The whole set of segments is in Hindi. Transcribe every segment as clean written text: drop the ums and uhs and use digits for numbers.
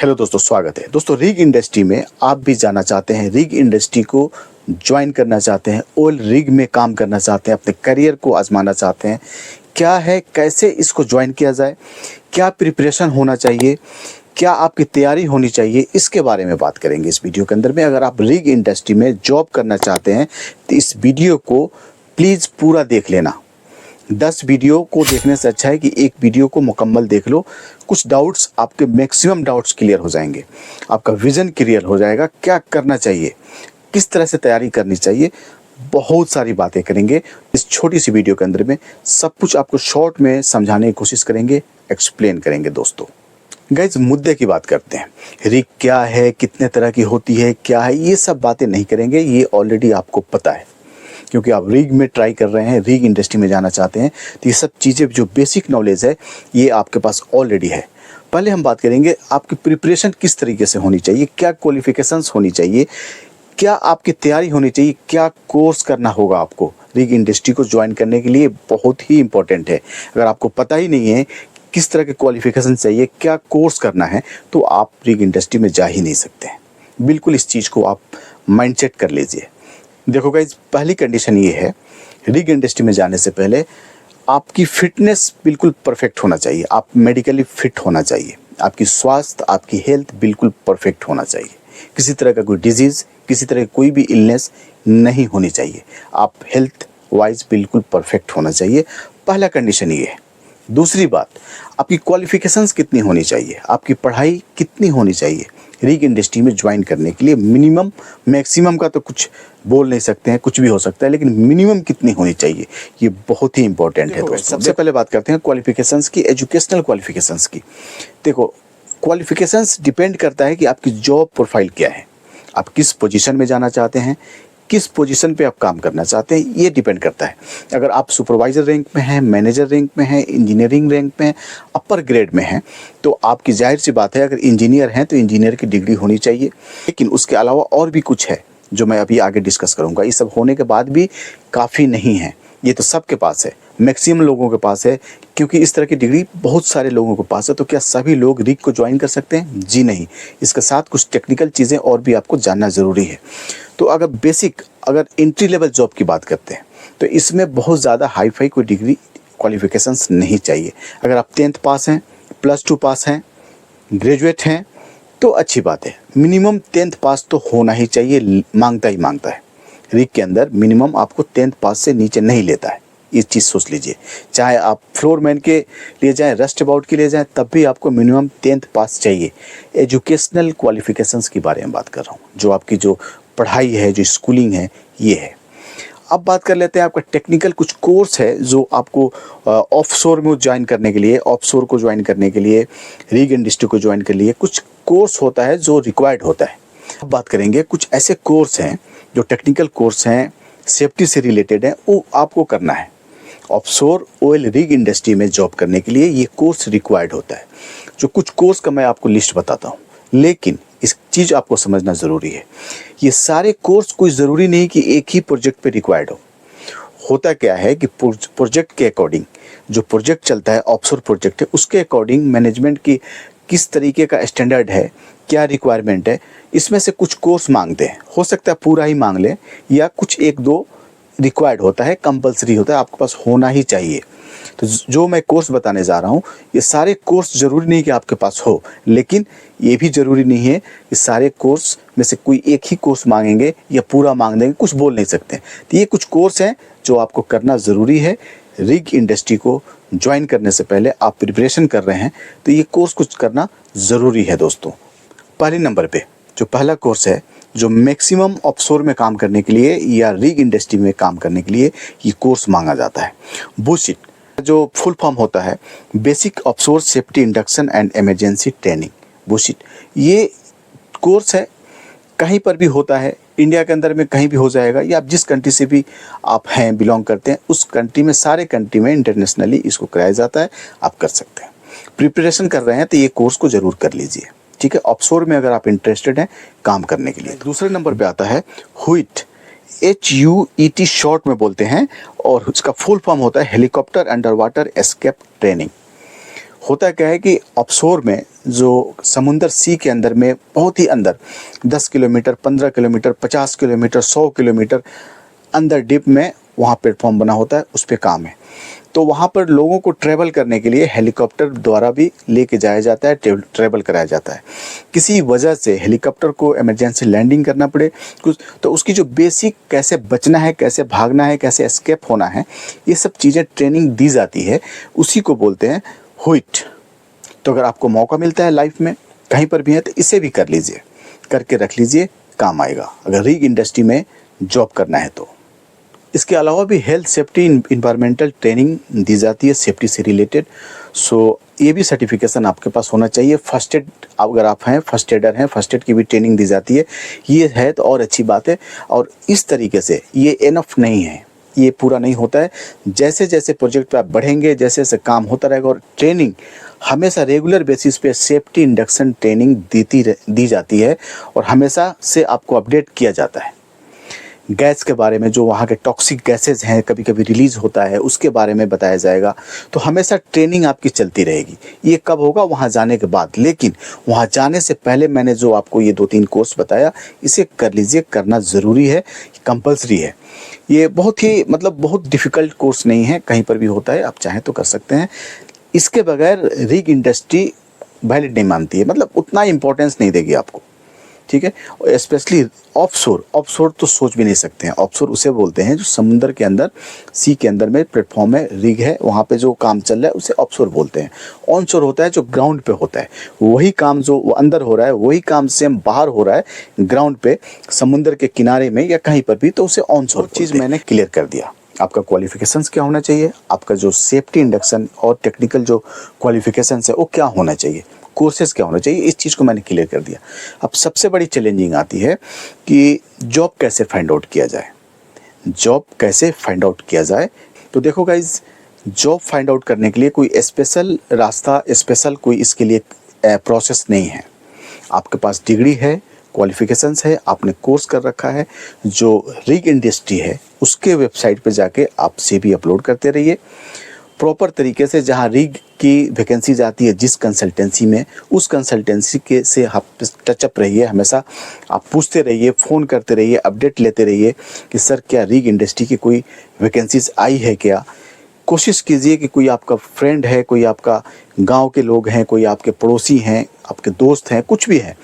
हेलो दोस्तों, स्वागत है। दोस्तों, रिग इंडस्ट्री में आप भी जाना चाहते हैं, रिग इंडस्ट्री को ज्वाइन करना चाहते हैं, ऑयल रिग में काम करना चाहते हैं, अपने करियर को आजमाना चाहते हैं। क्या है, कैसे इसको ज्वाइन किया जाए, क्या प्रिपरेशन होना चाहिए, क्या आपकी तैयारी होनी चाहिए, इसके बारे में बात करेंगे इस वीडियो के अंदर में। अगर आप रिग इंडस्ट्री में जॉब करना चाहते हैं तो इस वीडियो को प्लीज़ पूरा देख लेना। 10 वीडियो को देखने से अच्छा है कि एक वीडियो को मुकम्मल देख लो। कुछ डाउट्स, आपके मैक्सिमम डाउट्स क्लियर हो जाएंगे, आपका विज़न क्लियर हो जाएगा, क्या करना चाहिए, किस तरह से तैयारी करनी चाहिए। बहुत सारी बातें करेंगे इस छोटी सी वीडियो के अंदर में। सब कुछ आपको शॉर्ट में समझाने की कोशिश करेंगे, एक्सप्लेन करेंगे। दोस्तों गाइस, मुद्दे की बात करते हैं। रिग क्या है, कितने तरह की होती है, क्या है, ये सब बातें नहीं करेंगे, ये ऑलरेडी आपको पता है क्योंकि आप रिग में ट्राई कर रहे हैं, रिग इंडस्ट्री में जाना चाहते हैं। तो ये सब चीज़ें, जो बेसिक नॉलेज है, ये आपके पास ऑलरेडी है। पहले हम बात करेंगे आपकी प्रिपरेशन किस तरीके से होनी चाहिए, क्या क्वालिफिकेशंस होनी चाहिए, क्या आपकी तैयारी होनी चाहिए, क्या कोर्स करना होगा आपको रिग इंडस्ट्री को ज्वाइन करने के लिए। बहुत ही इंपॉर्टेंट है। अगर आपको पता ही नहीं है किस तरह के क्वालिफिकेशन चाहिए, क्या कोर्स करना है, तो आप रिग इंडस्ट्री में जा ही नहीं सकते हैं। बिल्कुल इस चीज़ को आप माइंडसेट कर लीजिए। देखो गाइस, पहली कंडीशन ये है, रिग इंडस्ट्री में जाने से पहले आपकी फिटनेस बिल्कुल परफेक्ट होना चाहिए। आप मेडिकली फिट होना चाहिए, आपकी स्वास्थ्य, आपकी हेल्थ बिल्कुल परफेक्ट होना चाहिए। किसी तरह का कोई डिजीज़, किसी तरह की कोई भी इलनेस नहीं होनी चाहिए। आप हेल्थ वाइज बिल्कुल परफेक्ट होना चाहिए। पहला कंडीशन ये है। दूसरी बात, आपकी क्वालिफिकेशंस कितनी होनी चाहिए, आपकी पढ़ाई कितनी होनी चाहिए। रिग इंडस्ट्री में ज्वाइन करने के लिए मिनिमम, मैक्सिमम का तो कुछ बोल नहीं सकते हैं, कुछ भी हो सकता है, लेकिन मिनिमम कितनी होनी चाहिए, ये बहुत ही इंपॉर्टेंट है दोस्तों। सबसे पहले बात करते हैं क्वालिफिकेशंस की, एजुकेशनल क्वालिफिकेशंस की। देखो, क्वालिफिकेशंस डिपेंड करता है कि आपकी जॉब प्रोफाइल क्या है, आप किस पोजीशन में जाना चाहते हैं, किस पोजीशन पे आप काम करना चाहते हैं, ये डिपेंड करता है। अगर आप सुपरवाइज़र रैंक में हैं, मैनेजर रैंक में हैं, इंजीनियरिंग रैंक में हैं, अपर ग्रेड में हैं, तो आपकी जाहिर सी बात है, अगर इंजीनियर हैं तो इंजीनियर की डिग्री होनी चाहिए। लेकिन उसके अलावा और भी कुछ है जो मैं अभी आगे डिस्कस करूँगा। ये सब होने के बाद भी काफ़ी नहीं है। ये तो सबके पास है, मैक्सिमम लोगों के पास है, क्योंकि इस तरह की डिग्री बहुत सारे लोगों के पास है। तो क्या सभी लोग रिग को ज्वाइन कर सकते हैं? जी नहीं। इसके साथ कुछ टेक्निकल चीज़ें और भी आपको जानना ज़रूरी है। तो अगर बेसिक, अगर एंट्री लेवल जॉब की बात करते हैं तो इसमें बहुत ज़्यादा हाई फाई कोई डिग्री क्वालिफिकेशंस नहीं चाहिए। अगर आप 10th पास हैं, +2 पास हैं, ग्रेजुएट हैं, तो अच्छी बात है। मिनिमम 10th पास तो होना ही चाहिए, मांगता ही मांगता है। रिग के अंदर मिनिमम आपको 10th पास से नीचे नहीं लेता है, ये चीज़ सोच लीजिए। चाहे आप फ्लोरमैन के लिए जाएं, रस्ट अबाउट के लिए जाएं, तब भी आपको मिनिमम 10th पास चाहिए। एजुकेशनल क्वालिफिकेशंस के बारे में बात कर रहा हूँ, जो आपकी जो पढ़ाई है, जो स्कूलिंग है, ये है। अब बात कर लेते हैं आपका टेक्निकल कुछ कोर्स है जो आपको ऑफशोर में ज्वाइन करने के लिए, ऑफशोर को ज्वाइन करने के लिए, रिग इंडस्ट्री को ज्वाइन करने के लिए कुछ कोर्स होता है जो रिक्वायर्ड होता है। अब बात करेंगे कुछ ऐसे कोर्स हैं जो टेक्निकल कोर्स हैं, सेफ्टी से रिलेटेड हैं, वो आपको करना है। ऑफशोर ऑयल रिग इंडस्ट्री में जॉब करने के लिए ये कोर्स रिक्वायर्ड होता है। जो कुछ कोर्स का मैं आपको लिस्ट बताता हूँ, लेकिन इस चीज़ आपको समझना ज़रूरी है, ये सारे कोर्स कोई ज़रूरी नहीं कि एक ही प्रोजेक्ट पे रिक्वायर्ड हो। होता क्या है कि प्रोजेक्ट के अकॉर्डिंग, जो प्रोजेक्ट चलता है, ऑफशोर प्रोजेक्ट है, उसके अकॉर्डिंग मैनेजमेंट की किस तरीके का स्टैंडर्ड है, क्या रिक्वायरमेंट है, इसमें से कुछ कोर्स मांगते हैं। हो सकता है पूरा ही मांग लें, या कुछ 1-2 रिक्वायर्ड होता है, कंपलसरी होता है, आपके पास होना ही चाहिए। तो जो मैं कोर्स बताने जा रहा हूँ, ये सारे कोर्स ज़रूरी नहीं कि आपके पास हो, लेकिन ये भी ज़रूरी नहीं है कि सारे कोर्स में से कोई एक ही कोर्स मांगेंगे या पूरा मांग देंगे, कुछ बोल नहीं सकते। तो ये कुछ कोर्स हैं जो आपको करना ज़रूरी है। रिग इंडस्ट्री को ज्वाइन करने से पहले आप प्रिपरेशन कर रहे हैं तो ये कोर्स कुछ करना ज़रूरी है दोस्तों। पहले नंबर पे जो पहला कोर्स है, जो मैक्सिमम ऑफशोर में काम करने के लिए या रिग इंडस्ट्री में काम करने के लिए ये कोर्स मांगा जाता है, बुशिट, जो फुल फॉर्म होता है basic offshore safety induction and emergency training, बुशिट। ये कोर्स है, कहीं पर भी होता है, इंडिया के अंदर में कहीं भी हो जाएगा, या आप जिस कंट्री से भी आप हैं, बिलोंग करते हैं, उस कंट्री में, सारे कंट्री में इंटरनेशनली इसको कराया जाता है, आप कर सकते हैं। प्रिपरेशन कर रहे हैं तो ये कोर्स को ज़रूर कर लीजिए, ठीक है, ऑफशोर में अगर आप इंटरेस्टेड हैं काम करने के लिए। दूसरे नंबर पे आता है हुईट, HUET शॉर्ट में बोलते हैं, और उसका फुल फॉर्म होता है helicopter under water escape training. होता क्या है कि ऑफशोर में जो समुंदर सी के अंदर में बहुत ही अंदर 10 किलोमीटर, 15 किलोमीटर, 50 किलोमीटर, 100 किलोमीटर अंदर डीप में वहाँ प्लेटफॉर्म बना होता है, उस पे काम है। तो वहाँ पर लोगों को ट्रैवल करने के लिए हेलीकॉप्टर द्वारा भी लेके जाया जाता है, ट्रैवल कराया जाता है। किसी वजह से हेलीकॉप्टर को इमरजेंसी लैंडिंग करना पड़े कुछ, तो उसकी जो बेसिक कैसे बचना है, कैसे भागना है, कैसे एस्केप होना है, ये सब चीज़ें ट्रेनिंग दी जाती है, उसी को बोलते हैं हुइट। तो अगर आपको मौका मिलता है लाइफ में कहीं पर भी है तो इसे भी कर लीजिए, करके रख लीजिए, काम आएगा अगर रिग इंडस्ट्री में जॉब करना है तो। इसके अलावा भी हेल्थ सेफ्टी इन्वायरमेंटल ट्रेनिंग दी जाती है सेफ्टी से रिलेटेड। सो ये भी सर्टिफिकेशन आपके पास होना चाहिए। फर्स्ट एड अगर आप हैं, फर्स्ट एडर हैं, फर्स्ट एड की भी ट्रेनिंग दी जाती है। ये है तो और अच्छी बात है। और इस तरीके से ये इनफ नहीं है, ये पूरा नहीं होता है। जैसे जैसे प्रोजेक्ट पे आप बढ़ेंगे, जैसे जैसे काम होता रहेगा, और ट्रेनिंग हमेशा रेगुलर बेसिस पे सेफ्टी इंडक्शन ट्रेनिंग दी जाती है और हमेशा से आपको अपडेट किया जाता है। गैस के बारे में, जो वहाँ के टॉक्सिक गैसेज हैं कभी कभी रिलीज़ होता है, उसके बारे में बताया जाएगा। तो हमेशा ट्रेनिंग आपकी चलती रहेगी। ये कब होगा? वहाँ जाने के बाद। लेकिन वहाँ जाने से पहले मैंने जो आपको ये 2-3 कोर्स बताया, इसे कर लीजिए, करना ज़रूरी है, कंपल्सरी है। ये बहुत ही बहुत डिफ़िकल्ट कोर्स नहीं है, कहीं पर भी होता है, आप चाहें तो कर सकते हैं। इसके बगैर रिग इंडस्ट्री वैलिड नहीं मानती है, उतना इम्पोर्टेंस नहीं देगी आपको, ठीक है। और स्पेशली ऑफशोर तो सोच भी नहीं सकते हैं। ऑफशोर उसे बोलते हैं जो समुद्र के अंदर, सी के अंदर में प्लेटफॉर्म है, रिग है, वहाँ पे जो काम चल रहा है उसे ऑफशोर बोलते हैं। ऑनशोर होता है जो ग्राउंड पे होता है, वही काम जो अंदर हो रहा है वही काम सेम बाहर हो रहा है ग्राउंड पे, समुद्र के किनारे में या कहीं पर भी, तो उसे ऑनशोर चीज़ मैंने क्लियर कर दिया। आपका क्वालिफिकेशंस क्या होना चाहिए, आपका जो सेफ्टी इंडक्शन और टेक्निकल जो क्वालिफिकेशंस है वो क्या होना चाहिए, कोर्सेज क्या होना चाहिए, इस चीज़ को मैंने क्लियर कर दिया। अब सबसे बड़ी चैलेंजिंग आती है कि जॉब कैसे फाइंड आउट किया जाए। जॉब कैसे फाइंड आउट किया जाए, तो देखो गाइज, जॉब फाइंड आउट करने के लिए कोई स्पेशल रास्ता, स्पेशल कोई इसके लिए प्रोसेस नहीं है। आपके पास डिग्री है, क्वालिफिकेशंस है, आपने कोर्स कर रखा है, जो रिग इंडस्ट्री है उसके वेबसाइट पे जाके आप CV अपलोड करते रहिए प्रॉपर तरीके से। जहाँ रिग की वैकेंसीज आती है जिस कंसल्टेंसी में, उस कंसल्टेंसी के से आप टचअप रहिए, हमेशा आप पूछते रहिए, फ़ोन करते रहिए, अपडेट लेते रहिए कि सर क्या रिग इंडस्ट्री की कोई वैकेंसीज आई है क्या। कोशिश कीजिए कि कोई आपका फ्रेंड है, कोई आपका गांव के लोग हैं, कोई आपके पड़ोसी हैं, आपके दोस्त हैं, कुछ भी हैं,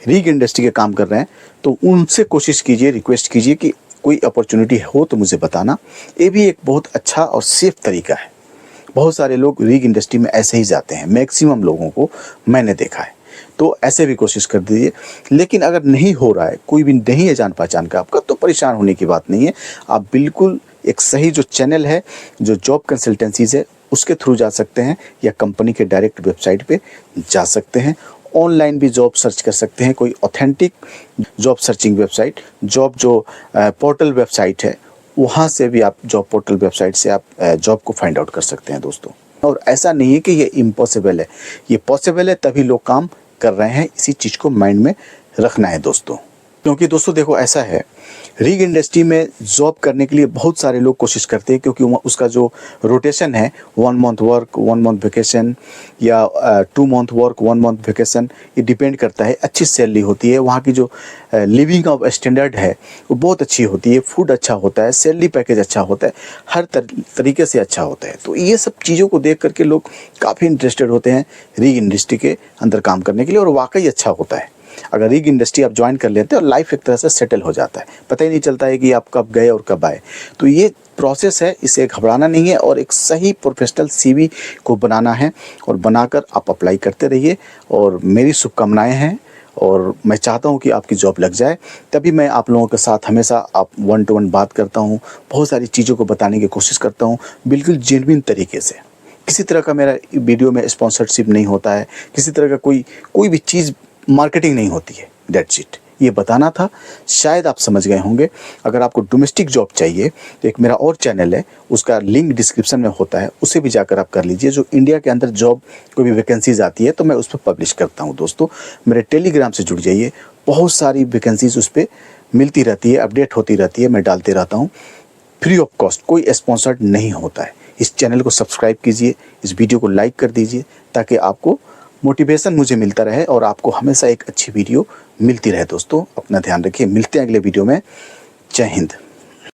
रिग इंडस्ट्री के काम कर रहे हैं, तो उनसे कोशिश कीजिए, रिक्वेस्ट कीजिए कि कोई अपॉर्चुनिटी हो तो मुझे बताना। ये भी एक बहुत अच्छा और सेफ तरीका है। बहुत सारे लोग रिग इंडस्ट्री में ऐसे ही जाते हैं, मैक्सिमम लोगों को मैंने देखा है, तो ऐसे भी कोशिश कर दीजिए। लेकिन अगर नहीं हो रहा है, कोई भी नहीं है जान पहचान का आपका, तो परेशान होने की बात नहीं है। आप बिल्कुल एक सही जो चैनल है, जो जॉब कंसल्टेंसीज है, उसके थ्रू जा सकते हैं या कंपनी के डायरेक्ट वेबसाइट पे जा सकते हैं। ऑनलाइन भी जॉब सर्च कर सकते हैं, कोई authentic job searching website, job जो पोर्टल वेबसाइट है, वहाँ से भी आप जॉब पोर्टल वेबसाइट से आप जॉब को फाइंड आउट कर सकते हैं दोस्तों। और ऐसा नहीं है कि ये इम्पॉसिबल है, ये पॉसिबल है, तभी लोग काम कर रहे हैं। इसी चीज़ को माइंड में रखना है दोस्तों। क्योंकि दोस्तों देखो, ऐसा है, रिग इंडस्ट्री में जॉब करने के लिए बहुत सारे लोग कोशिश करते हैं, क्योंकि उसका जो रोटेशन है, 1 मंथ वर्क 1 मंथ वेकेशन, या 2 मंथ वर्क 1 मंथ वेकेशन, ये डिपेंड करता है। अच्छी सैलरी होती है, वहाँ की जो लिविंग ऑफ स्टैंडर्ड है वो बहुत अच्छी होती है, फूड अच्छा होता है, सैलरी पैकेज अच्छा होता है, हर तरीके से अच्छा होता है। तो ये सब चीज़ों को देख करके लोग काफ़ी इंटरेस्टेड होते हैं रिग इंडस्ट्री के अंदर काम करने के लिए, और वाकई अच्छा होता है। अगर रिग इंडस्ट्री आप ज्वाइन कर लेते हैं और लाइफ एक तरह से सेटल हो जाता है, पता ही नहीं चलता है कि आप कब गए और कब आए। तो ये प्रोसेस है, इसे घबराना नहीं है, और एक सही प्रोफेशनल CV को बनाना है, और बनाकर आप अप्लाई करते रहिए। और मेरी शुभकामनाएं हैं, और मैं चाहता हूं कि आपकी जॉब लग जाए। तभी मैं आप लोगों के साथ हमेशा आप 1 to 1 बात करता हूं, बहुत सारी चीज़ों को बताने की कोशिश करता हूं, बिल्कुल जेन्युइन तरीके से। किसी तरह का मेरा वीडियो में स्पॉन्सरशिप नहीं होता है, किसी तरह का कोई भी चीज़ मार्केटिंग नहीं होती है। दैट्स इट, ये बताना था, शायद आप समझ गए होंगे। अगर आपको डोमेस्टिक जॉब चाहिए तो एक मेरा और चैनल है, उसका लिंक डिस्क्रिप्शन में होता है, उसे भी जाकर आप कर लीजिए। जो इंडिया के अंदर जॉब कोई भी वैकेंसीज आती है तो मैं उस पर पब्लिश करता हूँ दोस्तों। मेरे टेलीग्राम से जुड़ जाइए, बहुत सारी वैकेंसीज उस पर मिलती रहती है, अपडेट होती रहती है, मैं डालते रहता हूँ। फ्री ऑफ कॉस्ट, कोई स्पॉन्सर्ड नहीं होता है। इस चैनल को सब्सक्राइब कीजिए, इस वीडियो को लाइक कर दीजिए, ताकि आपको मोटिवेशन मुझे मिलता रहे और आपको हमेशा एक अच्छी वीडियो मिलती रहे। दोस्तों अपना ध्यान रखिए, मिलते हैं अगले वीडियो में। जय हिंद।